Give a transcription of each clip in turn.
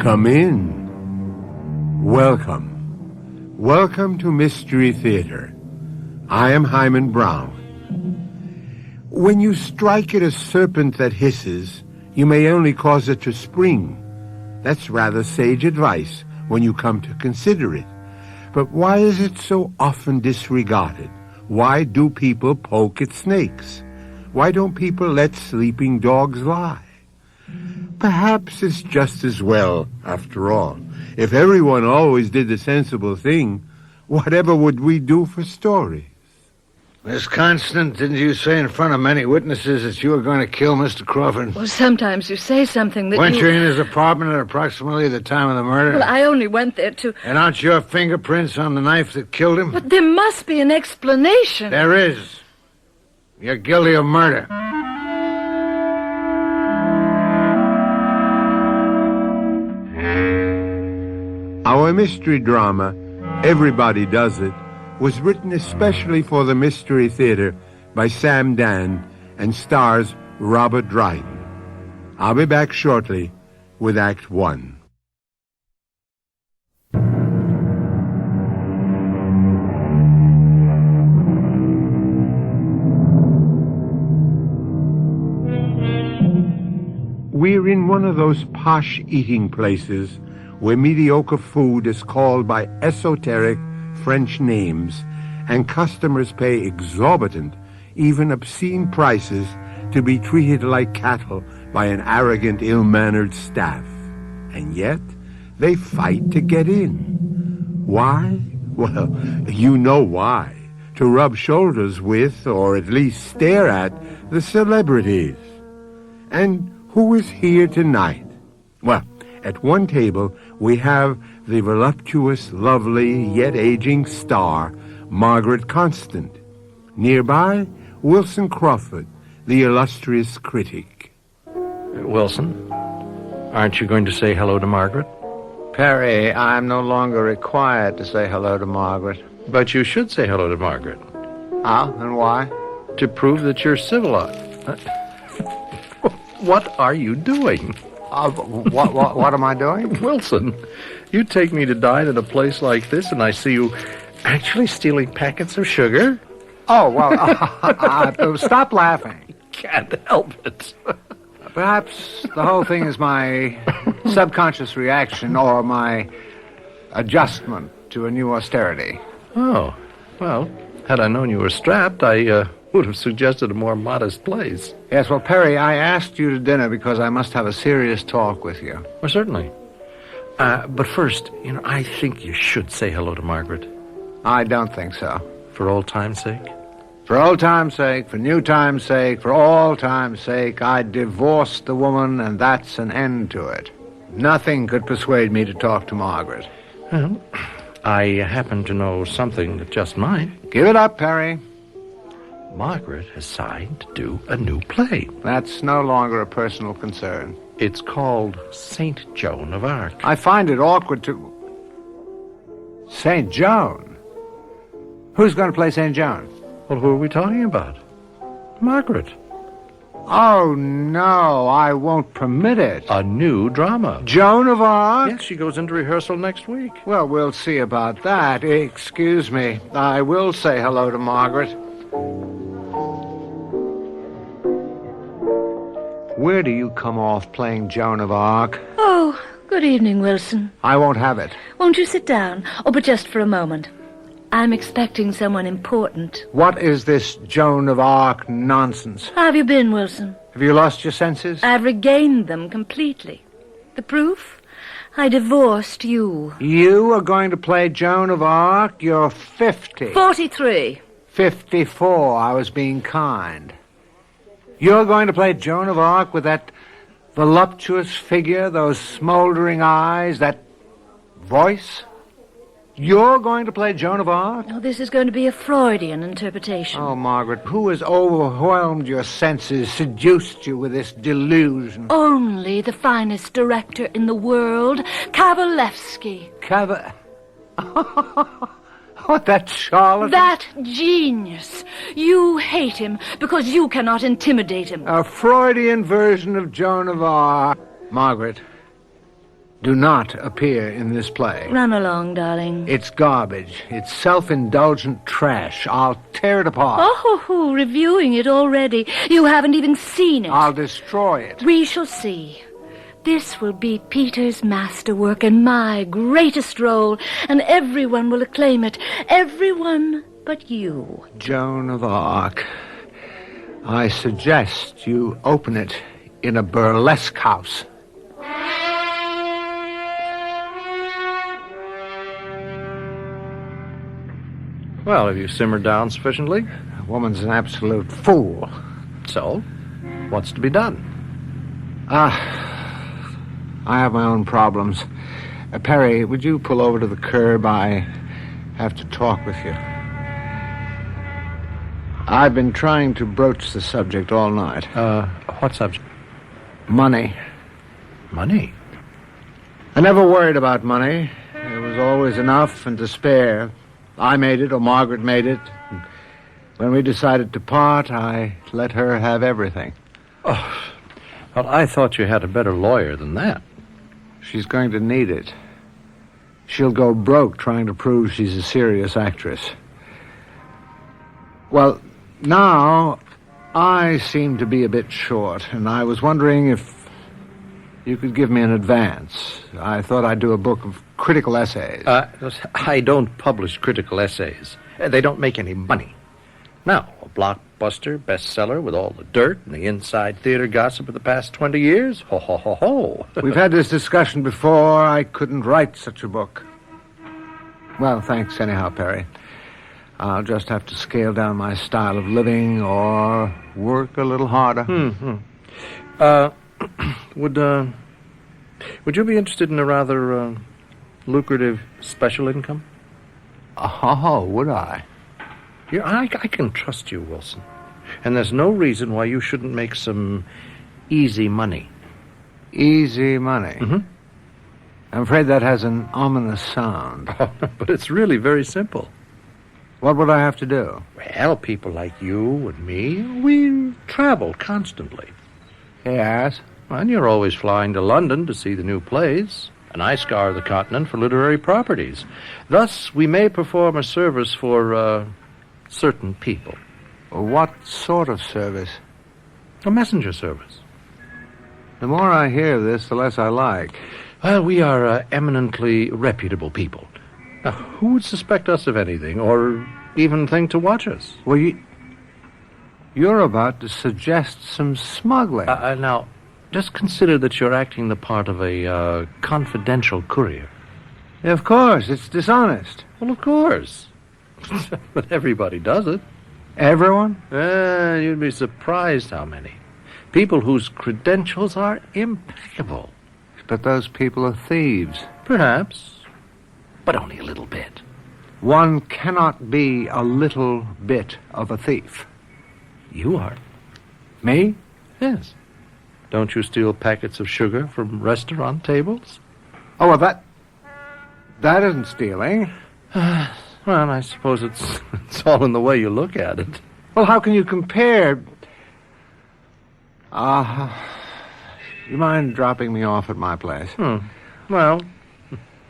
Come in. Welcome. Welcome to Mystery Theater. I am Hyman Brown. When you strike at a serpent that hisses, you may only cause it to spring. That's rather sage advice when you come to consider it. But why is it so often disregarded? Why do people poke at snakes? Why don't people let sleeping dogs lie? Perhaps it's just as well, after all. If everyone always did the sensible thing, whatever would we do for stories? Miss Constant, didn't you say in front of many witnesses that you were going to kill Mr. Crawford? Well, sometimes you say something that Weren't you in his apartment at approximately the time of the murder? Well, I only went there to... And aren't your fingerprints on the knife that killed him? But there must be an explanation. There is. You're guilty of murder. Our mystery drama, Everybody Does It, was written especially for the Mystery Theater by Sam Dann and stars Robert Dryden. I'll be back shortly with Act One. We're in one of those posh eating places where mediocre food is called by esoteric French names and customers pay exorbitant, even obscene prices to be treated like cattle by an arrogant, ill-mannered staff. And yet, they fight to get in. Why? Well, you know why. To rub shoulders with, or at least stare at, the celebrities. And who is here tonight? Well, at one table, we have the voluptuous, lovely, yet aging star, Margaret Constant. Nearby, Wilson Crawford, the illustrious critic. Wilson, aren't you going to say hello to Margaret? Perry, I'm no longer required to say hello to Margaret. But you should say hello to Margaret. Ah, and why? To prove that you're civilized. What are you doing? What am I doing? Wilson, you take me to dine at a place like this, and I see you actually stealing packets of sugar? Oh, well, stop laughing. Can't help it. Perhaps the whole thing is my subconscious reaction or my adjustment to a new austerity. Oh, well, had I known you were strapped, I would have suggested a more modest place. Yes, well, Perry, I asked you to dinner because I must have a serious talk with you. Well, certainly. But first, I think you should say hello to Margaret. I don't think so. For old time's sake? For old time's sake, for new time's sake, for all time's sake, I divorced the woman, and that's an end to it. Nothing could persuade me to talk to Margaret. Well, I happen to know something that just might. Give it up, Perry. Margaret has signed to do a new play. That's no longer a personal concern. It's called St. Joan of Arc. I find it awkward to... St. Joan? Who's going to play St. Joan? Well, who are we talking about? Margaret. Oh, no, I won't permit it. A new drama. Joan of Arc? Yes, she goes into rehearsal next week. Well, we'll see about that. Excuse me. I will say hello to Margaret. Where do you come off playing Joan of Arc? Oh, good evening, Wilson. I won't have it. Won't you sit down? Oh, but just for a moment. I'm expecting someone important. What is this Joan of Arc nonsense? How have you been, Wilson? Have you lost your senses? I've regained them completely. The proof? I divorced you. You are going to play Joan of Arc? You're 50. 43. 54. I was being kind. You're going to play Joan of Arc with that voluptuous figure, those smoldering eyes, that voice? You're going to play Joan of Arc? Oh, this is going to be a Freudian interpretation. Oh, Margaret, who has overwhelmed your senses, seduced you with this delusion? Only the finest director in the world, Kavalevsky. What, that charlatan? That genius. You hate him because you cannot intimidate him. A Freudian version of Joan of Arc. Margaret, do not appear in this play. Run along, darling. It's garbage. It's self-indulgent trash. I'll tear it apart. Oh, reviewing it already. You haven't even seen it. I'll destroy it. We shall see. This will be Peter's masterwork and my greatest role, and everyone will acclaim it. Everyone but you. Joan of Arc, I suggest you open it in a burlesque house. Well, have you simmered down sufficiently? The woman's an absolute fool. So, what's to be done? I have my own problems. Perry, would you pull over to the curb? I have to talk with you. I've been trying to broach the subject all night. What subject? Money. Money? I never worried about money. There was always enough and to spare. I made it, or Margaret made it. When we decided to part, I let her have everything. Oh, well, I thought you had a better lawyer than that. She's going to need it. She'll go broke trying to prove she's a serious actress. Well, now I seem to be a bit short, and I was wondering if you could give me an advance. I thought I'd do a book of critical essays. I don't publish critical essays. They don't make any money. Now, a blockbuster bestseller with all the dirt and the inside theater gossip of the past 20 years? Ho, ho, ho, ho. We've had this discussion before. I couldn't write such a book. Well, thanks anyhow, Perry. I'll just have to scale down my style of living or work a little harder. Would you be interested in a rather lucrative special income? Oh, would I? Yeah, I can trust you, Wilson. And there's no reason why you shouldn't make some easy money. Easy money? Mm-hmm. I'm afraid that has an ominous sound. But it's really very simple. What would I have to do? Well, people like you and me, we travel constantly. Yes? And you're always flying to London to see the new plays, and I scour the continent for literary properties. Thus, we may perform a service for, certain people. What sort of service? A messenger service. The more I hear of this, the less I like. Well, we are eminently reputable people. Now, who would suspect us of anything, or even think to watch us? Well, you're about to suggest some smuggling. Now, just consider that you're acting the part of a confidential courier. Of course, it's dishonest. Well, of course. But everybody does it. Everyone? You'd be surprised how many. People whose credentials are impeccable. But those people are thieves. Perhaps. But only a little bit. One cannot be a little bit of a thief. You are. Me? Yes. Don't you steal packets of sugar from restaurant tables? Oh, well, that isn't stealing. Well, I suppose it's all in the way you look at it. Well, how can you compare? You mind dropping me off at my place? Well,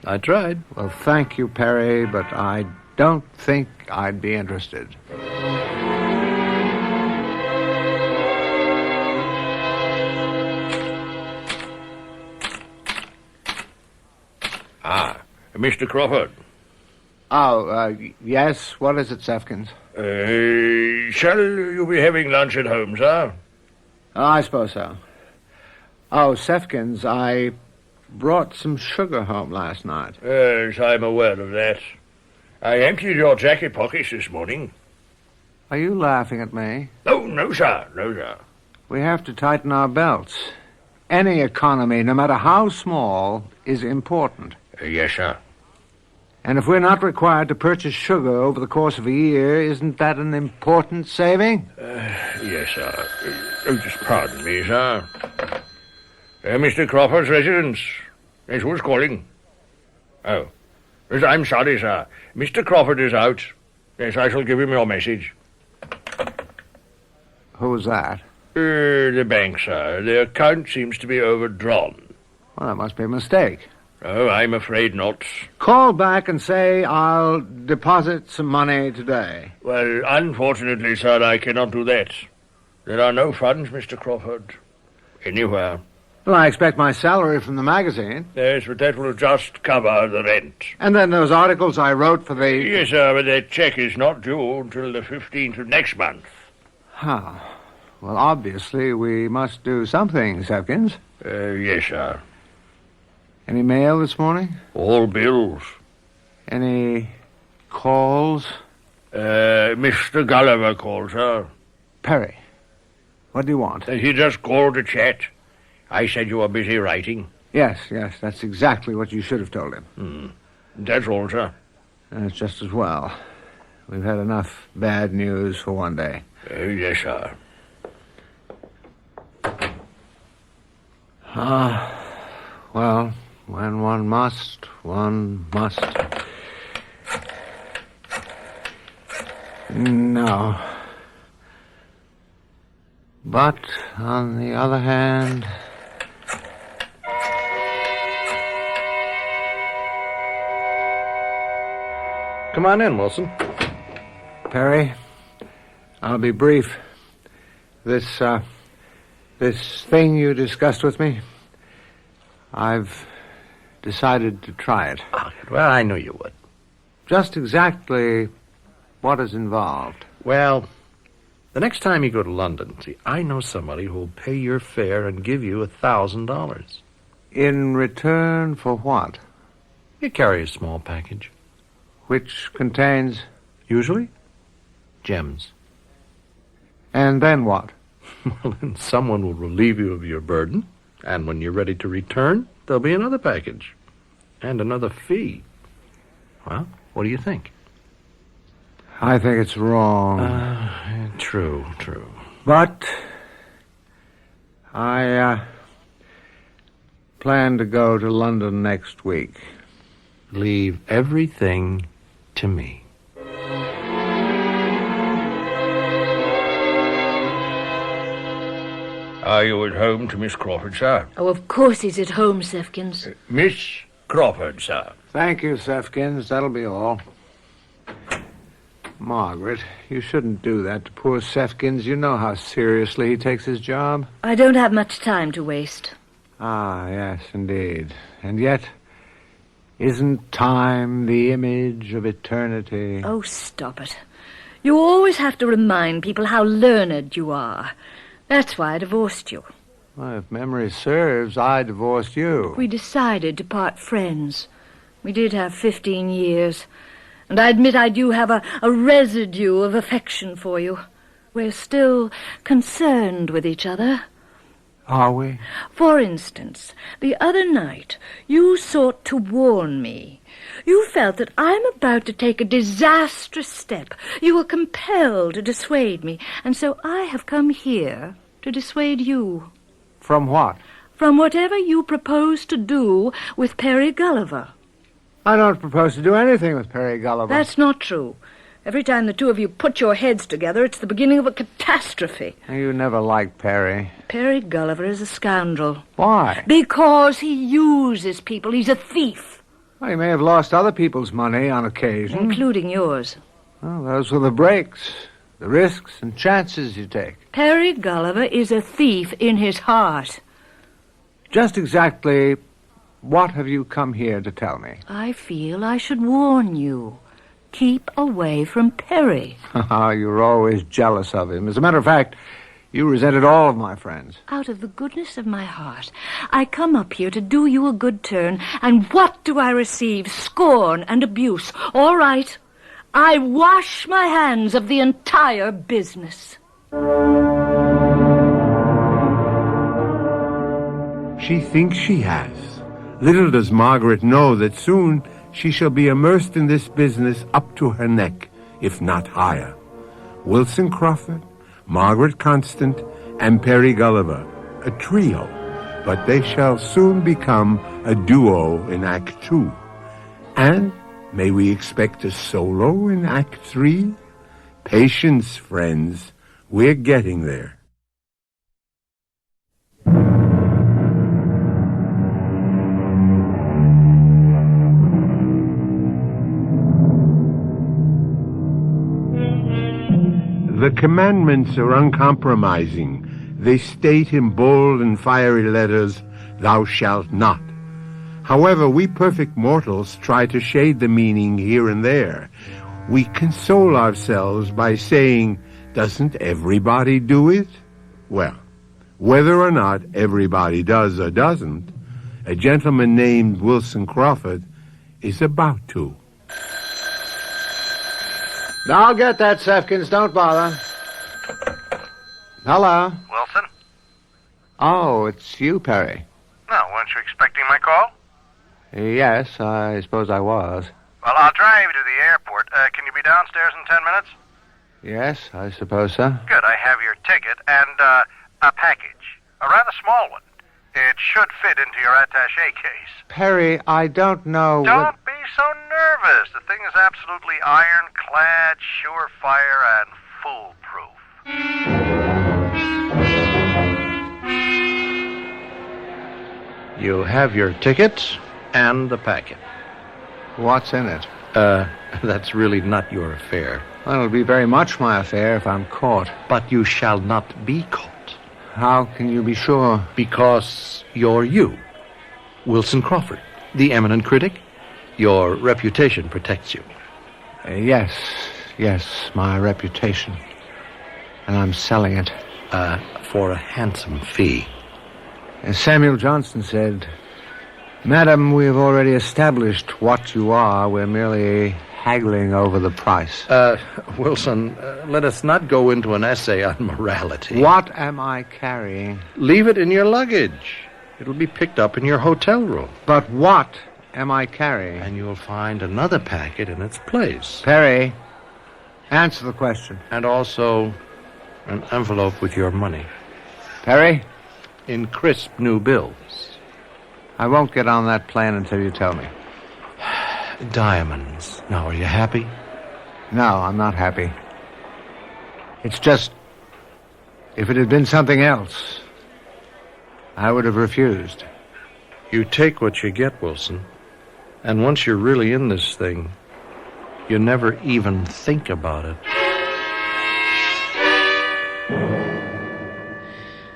I tried. Well, thank you, Perry, but I don't think I'd be interested. Mr. Crawford. Oh, yes? What is it, Sefkins? Shall you be having lunch at home, sir? Oh, I suppose so. Oh, Sefkins, I brought some sugar home last night. Yes, I'm aware of that. I emptied your jacket pockets this morning. Are you laughing at me? Oh, no, sir. No, sir. We have to tighten our belts. Any economy, no matter how small, is important. Yes, sir. And if we're not required to purchase sugar over the course of a year, isn't that an important saving? Yes, sir. Just pardon me, sir. Mr. Crawford's residence. Yes, who's calling? Oh. Yes, I'm sorry, sir. Mr. Crawford is out. Yes, I shall give him your message. Who's that? The bank, sir. The account seems to be overdrawn. Well, that must be a mistake. Oh, I'm afraid not. Call back and say I'll deposit some money today. Well, unfortunately, sir, I cannot do that. There are no funds, Mr. Crawford. Anywhere. Well, I expect my salary from the magazine. Yes, but that will just cover the rent. And then those articles I wrote for the... Yes, sir, but that check is not due until the 15th of next month. Huh. Well, obviously, we must do something, Sefkins. Yes, sir. Any mail this morning? All bills. Any calls? Mr. Gulliver called, sir. Perry, what do you want? He just called to chat. I said you were busy writing. Yes, that's exactly what you should have told him. That's all, sir. That's just as well. We've had enough bad news for one day. Yes, sir. Well, when one must, one must. No. But, on the other hand... Come on in, Wilson. Perry, I'll be brief. This thing you discussed with me, I've decided to try it. Well, I knew you would. Just exactly what is involved. Well, the next time you go to London, see, I know somebody who'll pay your fare and give you $1,000. In return for what? You carry a small package. Which contains... Usually, gems. And then what? Well, then someone will relieve you of your burden, and when you're ready to return, there'll be another package. And another fee. Well, what do you think? I think it's wrong. True. But I plan to go to London next week. Leave everything to me. Are you at home to Miss Crawford, sir? Oh, of course he's at home, Sefkins. Miss Crawford, sir. Thank you, Sefkins. That'll be all. Margaret, you shouldn't do that to poor Sefkins. You know how seriously he takes his job. I don't have much time to waste. Ah, yes, indeed. And yet, isn't time the image of eternity? Oh, stop it. You always have to remind people how learned you are. That's why I divorced you. Well, if memory serves, I divorced you. We decided to part friends. We did have 15 years. And I admit I do have a residue of affection for you. We're still concerned with each other. Are we? For instance, the other night, you sought to warn me. You felt that I'm about to take a disastrous step. You were compelled to dissuade me, and so I have come here to dissuade you. From what? From whatever you propose to do with Perry Gulliver. I don't propose to do anything with Perry Gulliver. That's not true. Every time the two of you put your heads together, it's the beginning of a catastrophe. You never liked Perry. Perry Gulliver is a scoundrel. Why? Because he uses people. He's a thief. Well, he may have lost other people's money on occasion. Including yours. Well, those were the breaks, the risks and chances you take. Perry Gulliver is a thief in his heart. Just exactly what have you come here to tell me? I feel I should warn you. Keep away from Perry. You're always jealous of him. As a matter of fact, you resented all of my friends. Out of the goodness of my heart, I come up here to do you a good turn, and what do I receive? Scorn and abuse. All right. I wash my hands of the entire business. She thinks she has. Little does Margaret know that soon she shall be immersed in this business up to her neck, if not higher. Wilson Crawford, Margaret Constant, and Perry Gulliver, a trio, but they shall soon become a duo in Act 2. And may we expect a solo in Act 3? Patience, friends. We're getting there. commandments are uncompromising. They state in bold and fiery letters, "Thou shalt not." However, we perfect mortals try to shade the meaning here and there. We console ourselves by saying, "Doesn't everybody do it?" Well, whether or not everybody does or doesn't, a gentleman named Wilson Crawford is about to. I'll get that, Sefkins. Don't bother. Hello? Wilson? Oh, it's you, Perry. No, weren't you expecting my call? Yes, I suppose I was. Well, I'll drive you to the airport. Can you be downstairs in 10 minutes? Yes, I suppose so. Good, I have your ticket and a package. A rather small one. It should fit into your attaché case. Perry, I don't know... Don't be so nervous. The thing is absolutely ironclad, surefire, and foolproof. You have your ticket and the packet. What's in it? That's really not your affair. Well, it'll be very much my affair if I'm caught. But you shall not be caught. How can you be sure? Because you're you, Wilson Crawford, the eminent critic. Your reputation protects you. Yes, my reputation. And I'm selling it. For a handsome fee. As Samuel Johnson said, "Madam, we have already established what you are. We're merely haggling over the price." Wilson, let us not go into an essay on morality. What am I carrying? Leave it in your luggage. It'll be picked up in your hotel room. But what am I carrying? And you'll find another packet in its place. Perry, answer the question. And also an envelope with your money. Perry? In crisp new bills. I won't get on that plane until you tell me. Diamonds. Now, are you happy? No, I'm not happy. It's just, if it had been something else, I would have refused. You take what you get, Wilson. And once you're really in this thing, you never even think about it.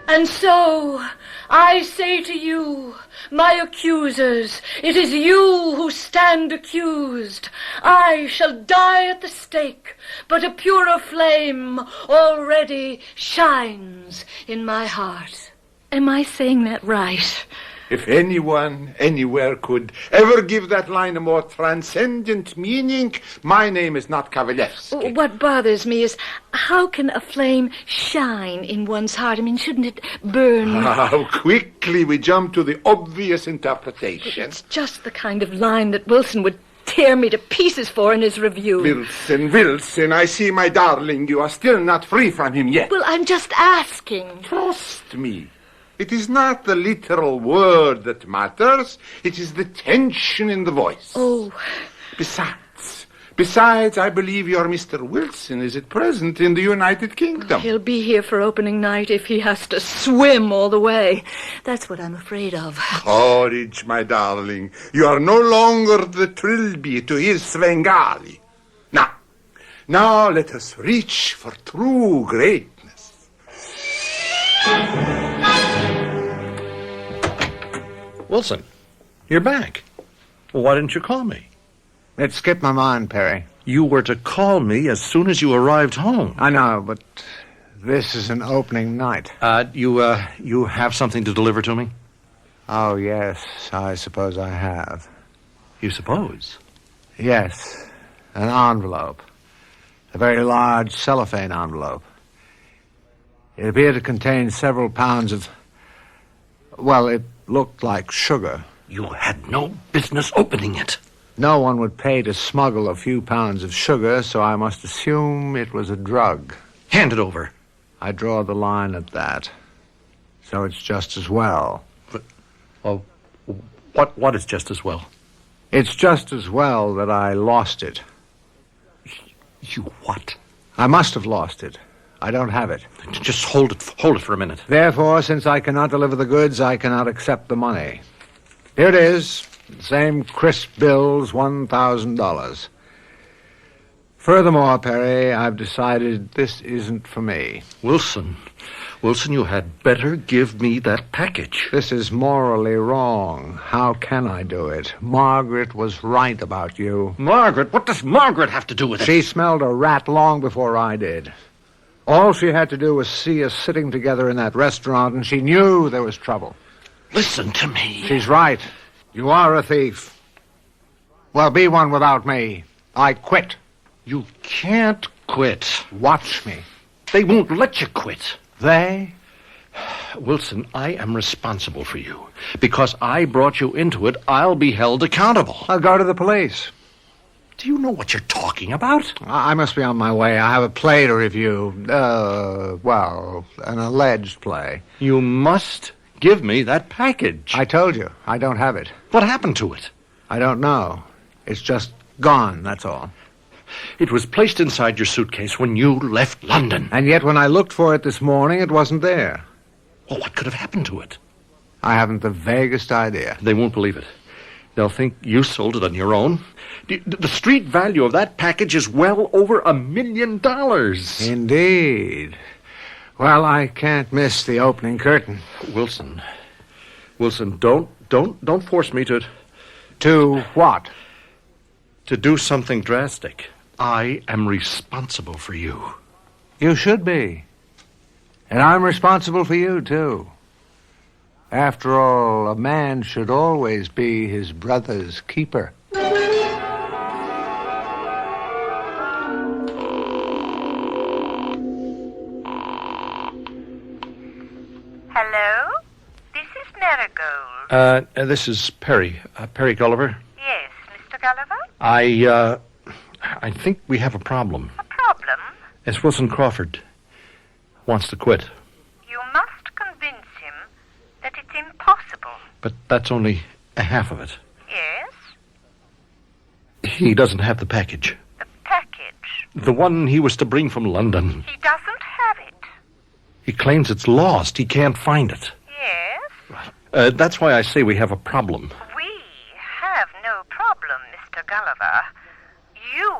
And so, I say to you, my accusers, it is you who stand accused. I shall die at the stake, but a purer flame already shines in my heart. Am I saying that right? If anyone, anywhere could ever give that line a more transcendent meaning, my name is not Kavalevsky. What bothers me is, how can a flame shine in one's heart? I mean, shouldn't it burn? How quickly we jump to the obvious interpretation. It's just the kind of line that Wilson would tear me to pieces for in his review. Wilson, I see, my darling, you are still not free from him yet. Well, I'm just asking. Trust me. It is not the literal word that matters. It is the tension in the voice. Oh. Besides, I believe your Mr. Wilson is at present in the United Kingdom. He'll be here for opening night if he has to swim all the way. That's what I'm afraid of. Courage, my darling. You are no longer the trilby to his Svengali. Now let us reach for true greatness. Wilson, you're back. Well, why didn't you call me? It skipped my mind, Perry. You were to call me as soon as you arrived home. I know, but this is an opening night. You have something to deliver to me? Oh, yes, I suppose I have. You suppose? Yes, an envelope. A very large cellophane envelope. It appeared to contain several pounds of... Well, it looked like sugar. You had no business opening it. No one would pay to smuggle a few pounds of sugar, so I must assume it was a drug. Hand it over. I draw the line at that. So it's just as well. What is just as well? It's just as well that I lost it. You what? I must have lost it. I don't have it. Just hold it for a minute. Therefore, since I cannot deliver the goods, I cannot accept the money. Here it is. The same crisp bills, $1,000. Furthermore, Perry, I've decided this isn't for me. Wilson, you had better give me that package. This is morally wrong. How can I do it? Margaret was right about you. Margaret? What does Margaret have to do with it? She smelled a rat long before I did. All she had to do was see us sitting together in that restaurant, and she knew there was trouble. Listen to me. She's right. You are a thief. Well, be one without me. I quit. You can't quit. Watch me. They won't let you quit. They? Wilson, I am responsible for you. Because I brought you into it, I'll be held accountable. I'll go to the police. Do you know what you're talking about? I must be on my way. I have a play to review. An alleged play. You must give me that package. I told you, I don't have it. What happened to it? I don't know. It's just gone, that's all. It was placed inside your suitcase when you left London. And yet when I looked for it this morning, it wasn't there. Well, what could have happened to it? I haven't the vaguest idea. They won't believe it. They'll think you sold it on your own. The street value of that package is well over $1 million. Indeed. Well, I can't miss the opening curtain. Wilson, don't force me to... To what? To do something drastic. I am responsible for you. You should be. And I'm responsible for you, too. After all, a man should always be his brother's keeper. Hello? This is Marigold. This is Perry. Perry Gulliver. Yes, Mr. Gulliver? I think we have a problem. A problem? Yes, Wilson Crawford wants to quit. You must convince him that it's impossible. But that's only a half of it. Yes? He doesn't have the package. The package? The one he was to bring from London. He doesn't have it. He claims it's lost. He can't find it. Yes? That's why I say we have a problem. We have no problem, Mr. Gulliver. You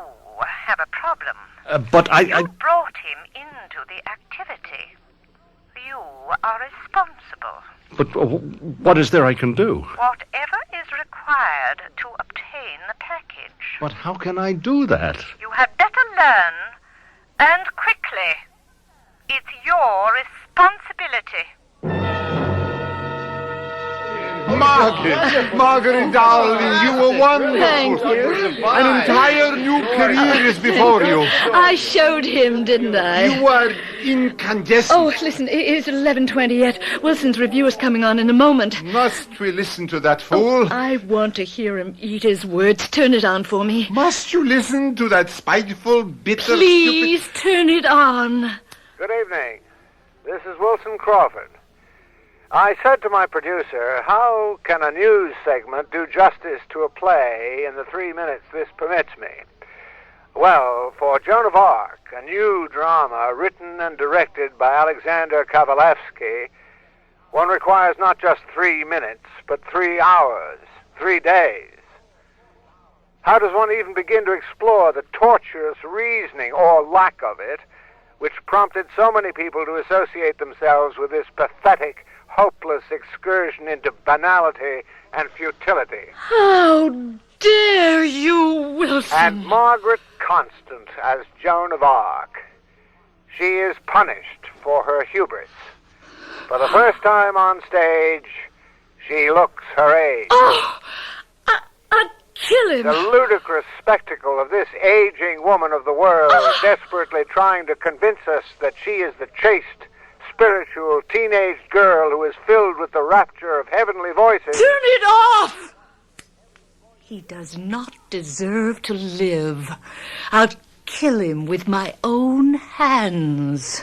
have a problem. But You brought him into the activity. You are responsible. But what is there I can do? Whatever is required to obtain the package. But how can I do that? You had better learn, and quickly. It's your responsibility. Margaret, darling, you were wonderful. Thank you. An entire new career is before you. I showed him, didn't I? You are incandescent. Oh, listen, it's 11:20 yet. Wilson's review is coming on in a moment. Must we listen to that fool? I want to hear him eat his words. Turn it on for me. Must you listen to that spiteful, bitter, Please, turn it on. Good evening. This is Wilson Crawford. I said to my producer, how can a news segment do justice to a play in the 3 minutes this permits me? Well, for Joan of Arc, a new drama written and directed by Alexander Kavalevsky, one requires not just 3 minutes, but 3 hours, 3 days. How does one even begin to explore the tortuous reasoning, or lack of it, which prompted so many people to associate themselves with this pathetic, hopeless excursion into banality and futility? How dare you, Wilson? And Margaret Constant as Joan of Arc. She is punished for her hubris. For the first time on stage, she looks her age. Oh, I'd kill him. The ludicrous spectacle of this aging woman of the world desperately trying to convince us that she is the chaste, spiritual teenage girl who is filled with the rapture of heavenly voices. Turn it off! He does not deserve to live. I'll kill him with my own hands.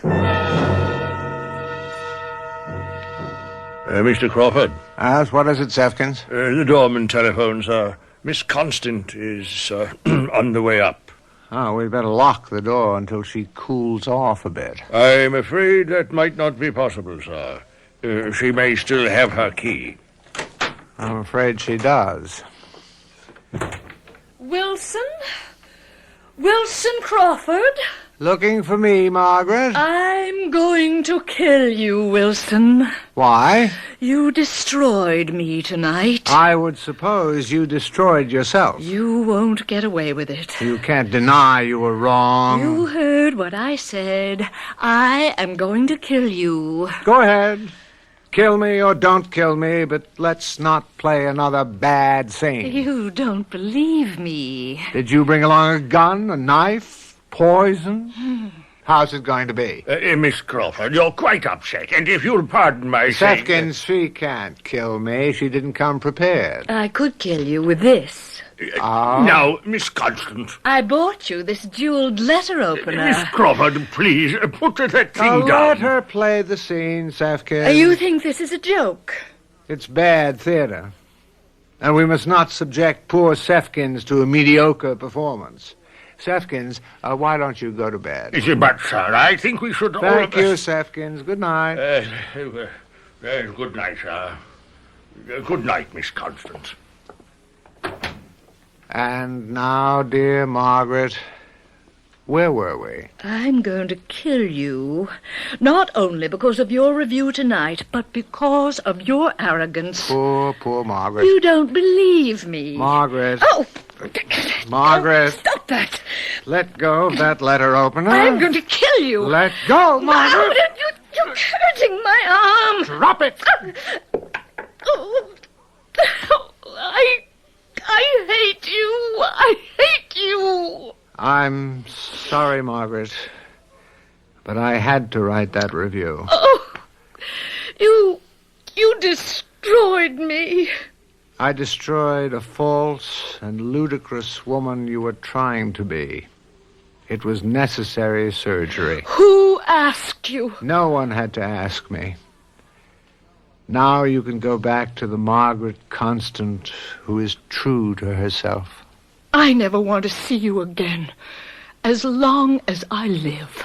Mr. Crawford. Yes, what is it, Sefkins? The doorman telephones. Miss Constant is on the way up. Oh, we'd better lock the door until she cools off a bit. I'm afraid that might not be possible, sir. She may still have her key. I'm afraid she does. Wilson? Wilson Crawford? Looking for me, Margaret? I'm going to kill you, Wilson. Why? You destroyed me tonight. I would suppose you destroyed yourself. You won't get away with it. You can't deny you were wrong. You heard what I said. I am going to kill you. Go ahead. Kill me or don't kill me, but let's not play another bad scene. You don't believe me. Did you bring along a gun, a knife, poison? How's it going to be? Miss Crawford, you're quite upset, and if you'll pardon my saying... Sefkins, she can't kill me. She didn't come prepared. I could kill you with this. Now, Miss Constance... I bought you this jeweled letter opener. Miss Crawford, please, put that thing Now down. let her play the scene, Sefkins. You think this is a joke? It's bad theater. And we must not subject poor Sefkins to a mediocre performance. Sefkins, why don't you go to bed? But, sir, I think we should... Thank you, Sefkins. Good night. Good night, sir. Good night, Miss Constance. And now, dear Margaret, where were we? I'm going to kill you, not only because of your review tonight, but because of your arrogance. Poor Margaret. You don't believe me. Margaret. Oh! Margaret. Stop that! Let go of that letter opener. I'm going to kill you. Let go, Margaret. You're hurting my arm. Drop it. Oh, I hate you. I hate you. I'm sorry, Margaret, but I had to write that review. Oh, you destroyed me. I destroyed a false and ludicrous woman you were trying to be. It was necessary surgery. Who asked you? No one had to ask me. Now you can go back to the Margaret Constant who is true to herself. I never want to see you again, as long as I live.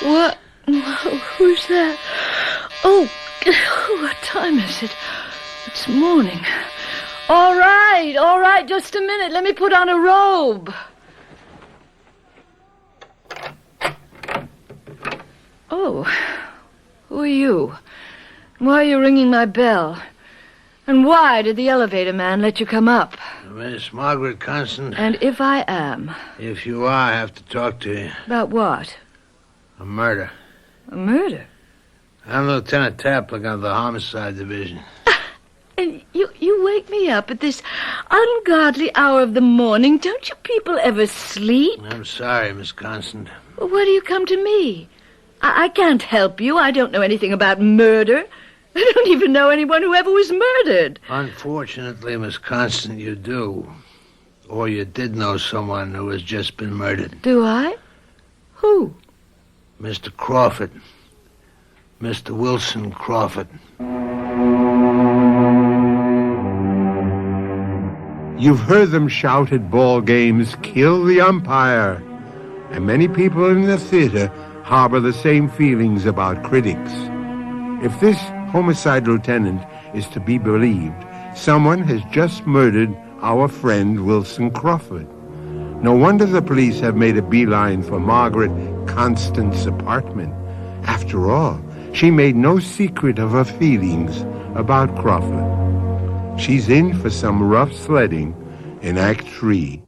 What? Who's that? Oh, what time is it? It's morning. All right, just a minute. Let me put on a robe. Oh, who are you? Why are you ringing my bell? And why did the elevator man let you come up? Miss Margaret Constant. And if I am? If you are, I have to talk to you. About what? A murder. A murder? I'm Lieutenant Taplick of the Homicide Division. And you wake me up at this ungodly hour of the morning. Don't you people ever sleep? I'm sorry, Miss Constant. Well, why do you come to me? I can't help you. I don't know anything about murder. I don't even know anyone who ever was murdered. Unfortunately, Miss Constant, you do. Or you did know someone who has just been murdered. Do I? Who? Mr. Crawford. Mr. Wilson Crawford. You've heard them shout at ball games, "Kill the umpire!" And many people in the theater harbor the same feelings about critics. If this homicide lieutenant is to be believed, someone has just murdered our friend Wilson Crawford. No wonder the police have made a beeline for Margaret Constant's apartment. After all, she made no secret of her feelings about Crawford. She's in for some rough sledding in Act 3.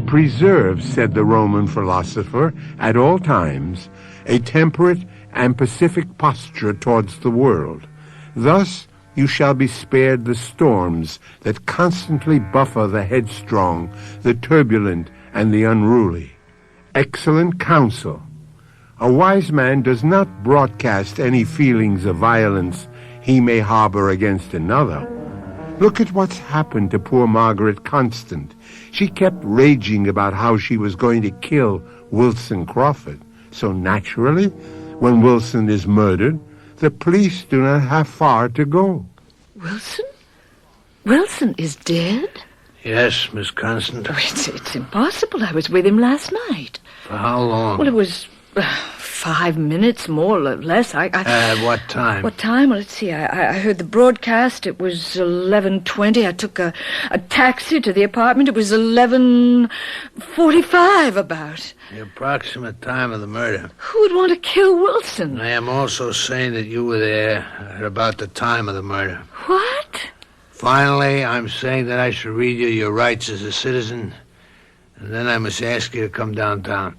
Preserve, said the Roman philosopher, at all times, a temperate and pacific posture towards the world. Thus you shall be spared the storms that constantly buffer the headstrong, the turbulent, and the unruly. Excellent counsel. A wise man does not broadcast any feelings of violence he may harbor against another. Look at what's happened to poor Margaret Constant. She kept raging about how she was going to kill Wilson Crawford. So naturally, when Wilson is murdered, the police do not have far to go. Wilson? Wilson is dead? Yes, Miss Constant. Oh, it's impossible. I was with him last night. For how long? Well, it was 5 minutes, more or less. At what time? What time? Well, let's see. I heard the broadcast. It was 11:20. I took a taxi to the apartment. It was 11:45 about. The approximate time of the murder. Who would want to kill Wilson? I am also saying that you were there at about the time of the murder. What? Finally, I'm saying that I should read you your rights as a citizen, and then I must ask you to come downtown.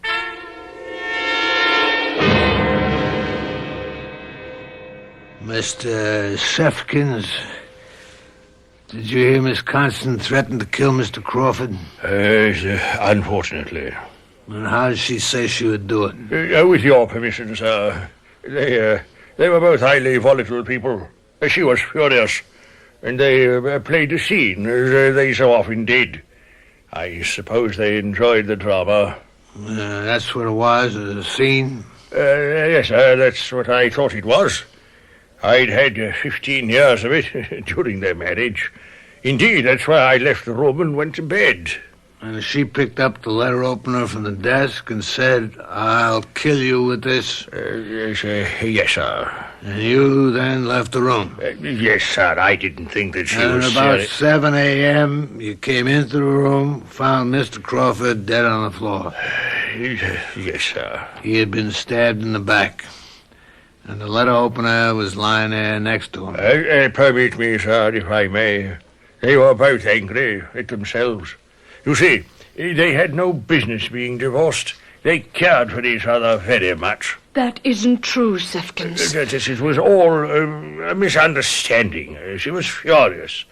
Mr. Sefkins, did you hear Miss Constant threaten to kill Mr. Crawford? Unfortunately. And how did she say she would do it? With your permission, sir. They were both highly volatile people. She was furious, and they played a scene, as they so often did. I suppose they enjoyed the drama. That's what it was, a scene? Yes, sir, that's what I thought it was. I'd had 15 years of it during their marriage. Indeed, that's why I left the room and went to bed. And she picked up the letter opener from the desk and said, "I'll kill you with this." Yes, sir. And you then left the room? Yes, sir. I didn't think that she and was... about 7 a.m., you came into the room, found Mr. Crawford dead on the floor. Yes, sir. He had been stabbed in the back, and the letter opener was lying there next to him. Permit me, sir, if I may. They were both angry at themselves. You see, they had no business being divorced. They cared for each other very much. That isn't true, Sefkins. It was all a misunderstanding. She was furious.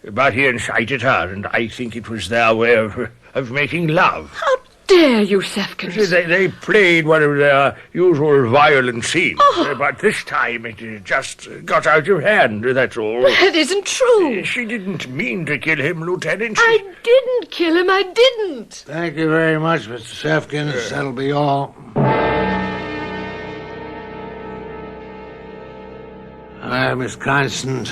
But he incited her, and I think it was their way of making love. How dare you, Sefkins? They played one of their usual violent scenes. But this time it just got out of hand, that's all. That isn't true. She didn't mean to kill him, Lieutenant. I didn't kill him. I didn't. Thank you very much, Mr. Sefkins. That'll be all. All right, Miss Constant,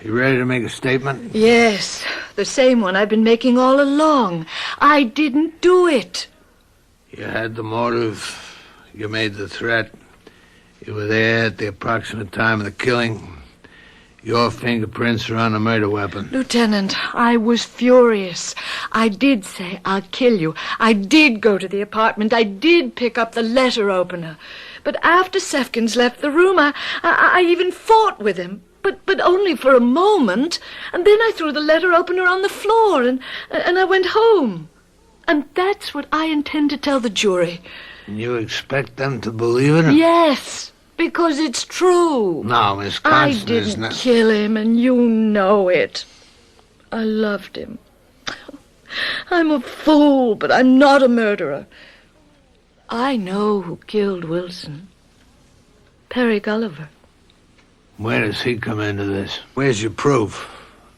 you ready to make a statement? Yes, the same one I've been making all along. I didn't do it. You had the motive. You made the threat. You were there at the approximate time of the killing. Your fingerprints are on the murder weapon. Lieutenant, I was furious. I did say, "I'll kill you." I did go to the apartment. I did pick up the letter opener. But after Sefkins left the room, I even fought with him. But only for a moment. And then I threw the letter opener on the floor and I went home. And that's what I intend to tell the jury. And you expect them to believe it? Yes, because it's true. No, Miss I Constant is didn't not... kill him, and you know it. I loved him. I'm a fool, but I'm not a murderer. I know who killed Wilson. Perry Gulliver. Where does he come into this? Where's your proof?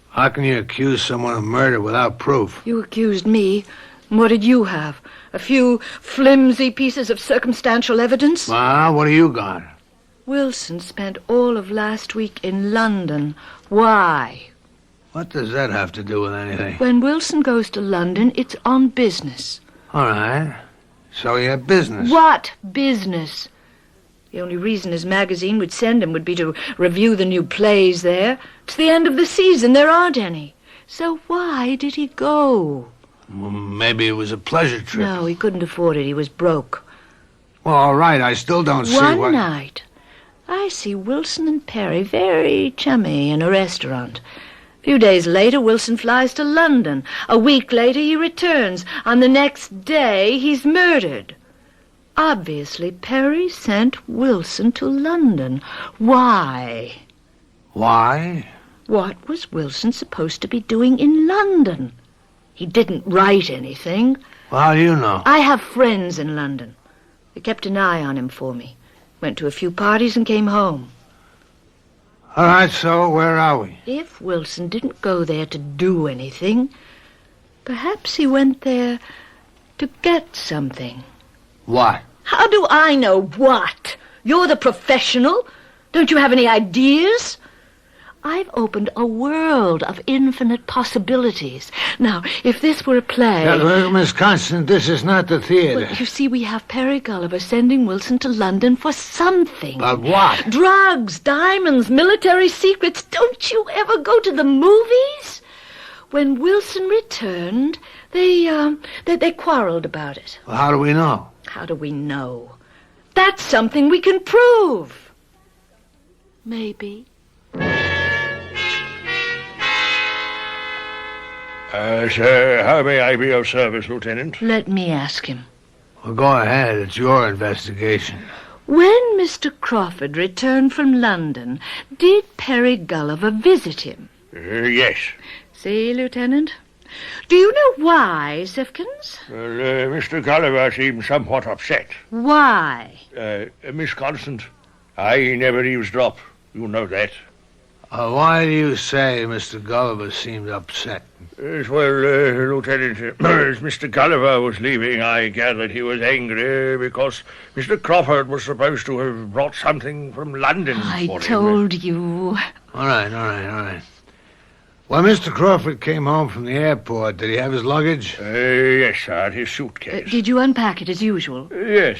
How can you accuse someone of murder without proof? You accused me. What did you have? A few flimsy pieces of circumstantial evidence? Well, what do you got? Wilson spent all of last week in London. Why? What does that have to do with anything? When Wilson goes to London, it's on business. All right. So you have business. What business? The only reason his magazine would send him would be to review the new plays there. It's the end of the season. There aren't any. So why did he go? Well, maybe it was a pleasure trip. No, he couldn't afford it. He was broke. Well, all right. I still don't see what... One night, I see Wilson and Perry very chummy in a restaurant. A few days later, Wilson flies to London. A week later, he returns. On the next day, he's murdered. Obviously, Perry sent Wilson to London. Why? Why? What was Wilson supposed to be doing in London? He didn't write anything. Well, how do you know? I have friends in London. They kept an eye on him for me. Went to a few parties and came home. All right, so where are we? If Wilson didn't go there to do anything, perhaps he went there to get something. What? How do I know what? You're the professional. Don't you have any ideas? I've opened a world of infinite possibilities. Now, if this were a play... Well, Miss Constant, this is not the theater. Well, you see, we have Perry Gulliver sending Wilson to London for something. But what? Drugs, diamonds, military secrets. Don't you ever go to the movies? When Wilson returned, they quarreled about it. Well, how do we know? How do we know? That's something we can prove. Maybe. Sir, how may I be of service, Lieutenant? Let me ask him. Well, go ahead. It's your investigation. When Mr. Crawford returned from London, did Perry Gulliver visit him? Yes. See, Lieutenant? Do you know why, Sifkins? Well, Mr. Gulliver seemed somewhat upset. Why? Miss Constant, I never eavesdrop. You know that. Why do you say Mr. Gulliver seemed upset? Lieutenant, as Mr. Gulliver was leaving, I gathered he was angry because Mr. Crawford was supposed to have brought something from London for him. I told you. All right. When Mr. Crawford came home from the airport, did he have his luggage? Yes, sir, his suitcase. Did you unpack it as usual? Yes.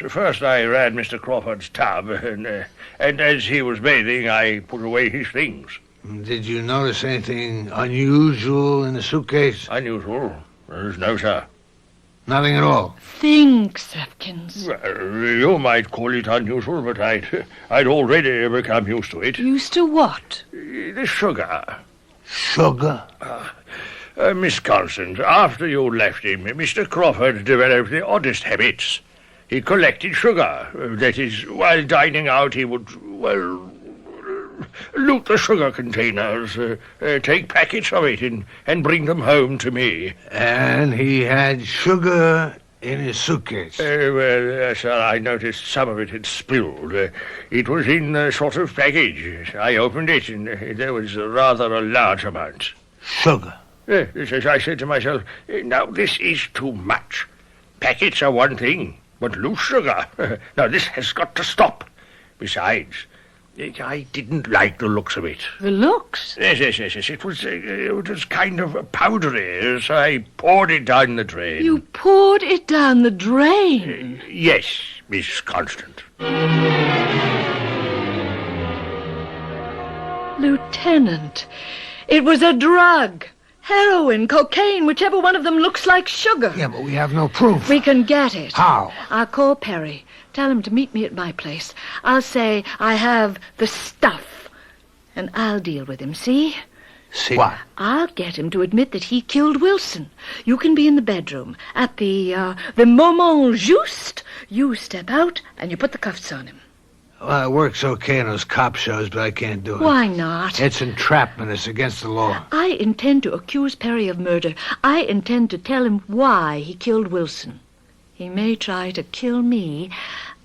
First I ran Mr. Crawford's tub, and as he was bathing, I put away his things. Did you notice anything unusual in the suitcase? Unusual? No, sir. Nothing at all? Think, Sifkins. Well, you might call it unusual, but I'd already become used to it. Used to what? The sugar. Sugar? Miss Constant, after you left him, Mr. Crawford developed the oddest habits. He collected sugar. That is, while dining out, he would, loot the sugar containers, take packets of it, and bring them home to me. And he had sugar in his suitcase? Sir, I noticed some of it had spilled. It was in a sort of package. I opened it, and there was rather a large amount. Sugar? Yes, I said to myself, now this is too much. Packets are one thing, but loose sugar. Now this has got to stop. Besides, I didn't like the looks of it. The looks? Yes. It was kind of powdery, so I poured it down the drain. You poured it down the drain? Yes, Miss Constant. Lieutenant, it was a drug. Heroin, cocaine, whichever one of them looks like sugar. Yeah, but we have no proof. We can get it. How? I'll call Perry. Tell him to meet me at my place. I'll say I have the stuff. And I'll deal with him, see? See what? I'll get him to admit that he killed Wilson. You can be in the bedroom. At the moment juste, you step out and you put the cuffs on him. Well, it works okay in those cop shows, but I can't do it. Why not? It's entrapment. It's against the law. I intend to accuse Perry of murder. I intend to tell him why he killed Wilson. He may try to kill me,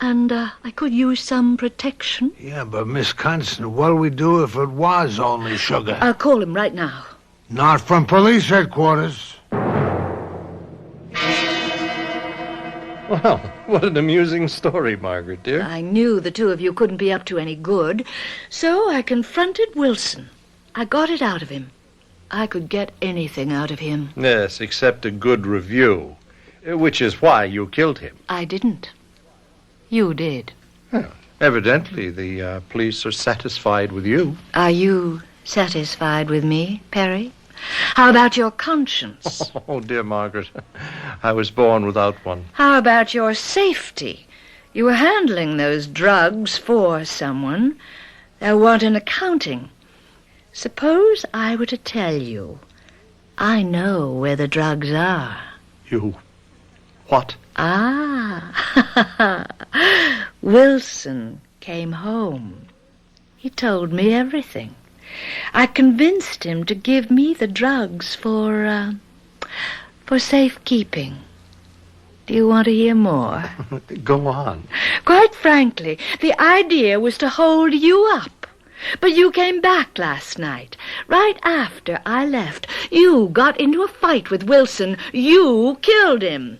and I could use some protection. Yeah, but Miss Constant, what'll we do if it was only sugar? I'll call him right now. Not from police headquarters. Well, what an amusing story, Margaret, dear. I knew the two of you couldn't be up to any good, so I confronted Wilson. I got it out of him. I could get anything out of him. Yes, except a good review, which is why you killed him. I didn't. You did. Well, evidently, the police are satisfied with you. Are you satisfied with me, Perry? How about your conscience? Oh, dear Margaret, I was born without one. How about your safety? You were handling those drugs for someone. There weren't an accounting. Suppose I were to tell you, I know where the drugs are. You... what? Wilson came home. He told me everything. I convinced him to give me the drugs for safekeeping. Do you want to hear more? Go on. Quite frankly, the idea was to hold you up. But you came back last night. Right after I left, you got into a fight with Wilson. You killed him.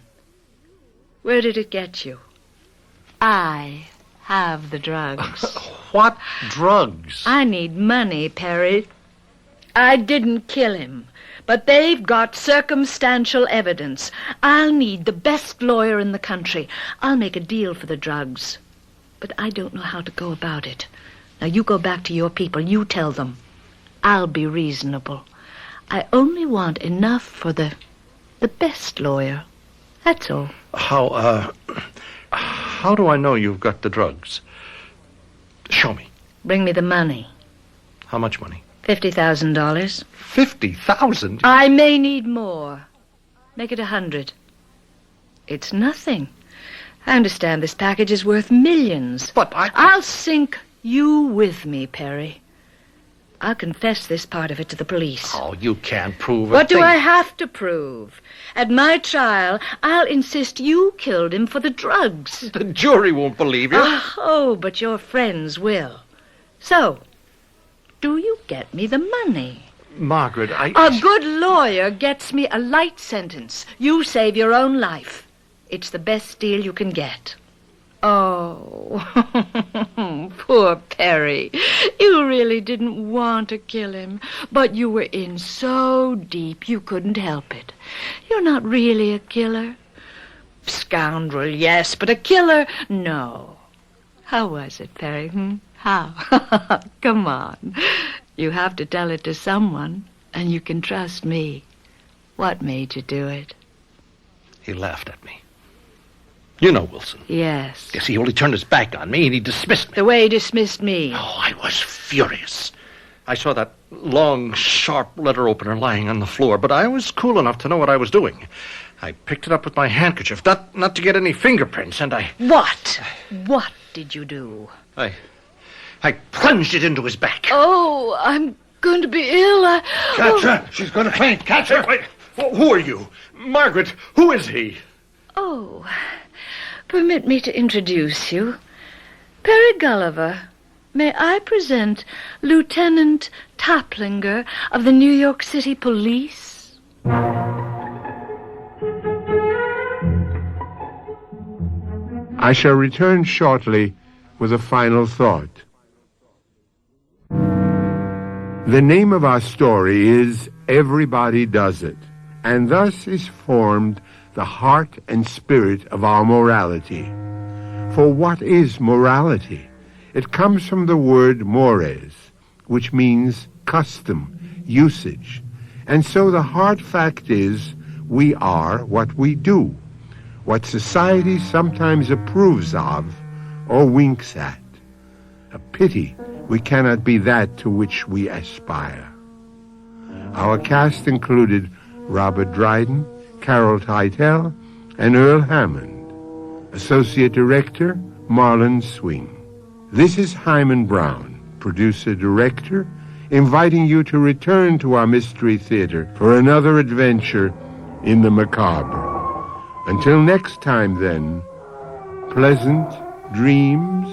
Where did it get you? I have the drugs. What drugs? I need money, Perry. I didn't kill him, but they've got circumstantial evidence. I'll need the best lawyer in the country. I'll make a deal for the drugs, but I don't know how to go about it. Now, you go back to your people. You tell them. I'll be reasonable. I only want enough for the best lawyer. That's all. How do I know you've got the drugs? Show me. Bring me the money. How much money? $50,000. $50,000? I may need more. Make it 100. It's nothing. I understand this package is worth millions. But I'll sink you with me, Perry. I'll confess this part of it to the police. Oh, you can't prove a What thing. do I have to prove? At my trial, I'll insist you killed him for the drugs. The jury won't believe you. Oh, but your friends will. So, do you get me the money? Margaret, A good lawyer gets me a light sentence. You save your own life. It's the best deal you can get. Oh, poor Perry. You really didn't want to kill him, but you were in so deep you couldn't help it. You're not really a killer. Scoundrel, yes, but a killer, no. How was it, Perry? How? Come on. You have to tell it to someone, and you can trust me. What made you do it? He laughed at me. You know Wilson. Yes. Yes, he only turned his back on me and he dismissed me. The way he dismissed me. Oh, I was furious. I saw that long, sharp letter opener lying on the floor, but I was cool enough to know what I was doing. I picked it up with my handkerchief, not to get any fingerprints, and I... What? What did you do? I plunged it into his back. Oh, I'm going to be ill. Catch her! She's going to faint! Catch her! Wait! Who are you? Margaret, who is he? Oh, permit me to introduce you. Perry Gulliver. May I present Lieutenant Toplinger of the New York City Police? I shall return shortly with a final thought. The name of our story is Everybody Does It, and thus is formed the heart and spirit of our morality. For what is morality? It comes from the word mores, which means custom, usage. And so the hard fact is, we are what we do, what society sometimes approves of or winks at. A pity we cannot be that to which we aspire. Our cast included Robert Dryden, Carol Teitel, and Earl Hammond. Associate Director, Marlon Swing. This is Hyman Brown, producer-director, inviting you to return to our Mystery Theater for another adventure in the macabre. Until next time, then, pleasant dreams.